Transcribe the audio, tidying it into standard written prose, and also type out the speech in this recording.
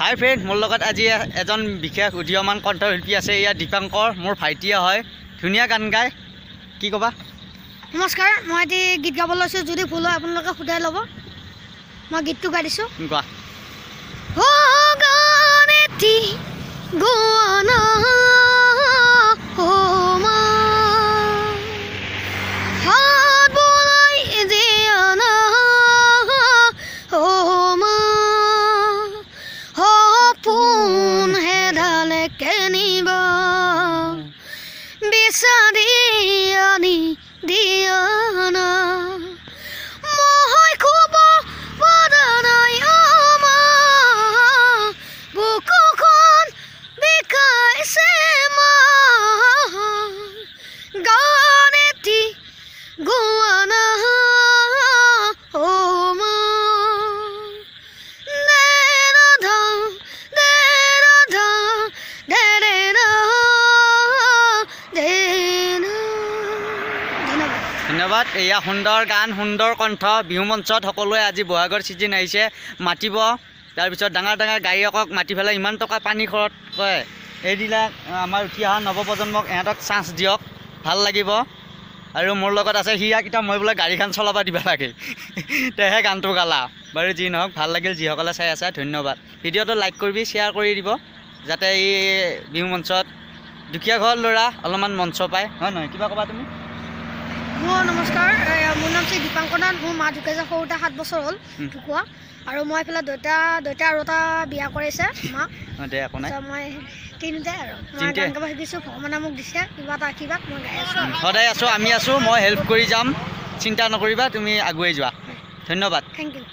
হাই friend, মোৰ লগত আজি এজন বিশেষ উদীয়মান কণ্ঠশিল্পী আছে। ইয়া দীপাংকৰ, মোৰ ভাইটিয়ে হয়। ধুনীয়া গান গায়, কি ক'বা? নমস্কাৰ, মই আজি গীত গাব লৈছোঁ। যদি ভুল হয় আপোনালোকে সোধাই ল'ব। মই গীতটো গাই দিছোঁ। কোৱা। ধন্যবাদ। এয়া সুন্দৰ গান, সুন্দৰ কণ্ঠ। বিহু মঞ্চত সকলোৱে আজি বহাগৰ ছিজন আহিছে, মাতিব। তাৰপিছত ডাঙৰ ডাঙৰ গায়কক মাতি পেলাই ইমান টকা পানী খৰচ কৰে। এইবিলাক আমাৰ উঠি অহা নৱপ্ৰজন্মক ইহঁতক চান্স দিয়ক, ভাল লাগিব। আৰু মোৰ লগত আছে সিয়াক, এতিয়া মই বোলে গাড়ীখন চলাব দিব লাগে, তেহে গানটো গালা। বাৰু যি নহওক, ভাল লাগিল যিসকলে চাই আছে, ধন্যবাদ। ভিডিঅ'টো লাইক কৰিবি, শ্বেয়াৰ কৰি দিব, যাতে এই বিহু মঞ্চত দুখীয়া ঘৰৰ ল'ৰা অলপমান মঞ্চ পায়, হয় নহয়? কিবা ক'বা তুমি? নমস্কাৰ, মোৰ নাম শ্ৰী দীপাংকৰ নাথ। মোৰ মা ঢুকাইছে সৰুতে 7 বছৰ হ'ল ঢুকুৱা। আৰু মই এইফালে দেউতা আৰু এটা বিয়া কৰাইছে মা। মই তিনিটাই আৰু মই গান গাব শিকিছোঁ। ভগৱানে মোক দিছে কিবা এটা আশীৰ্বাদ, মই গাই আছোঁ। সদায় আছোঁ, আমি আছোঁ, মই হেল্প কৰি যাম, চিন্তা নকৰিবা, তুমি আগুৱাই যোৱা। ধন্যবাদ। Thank U.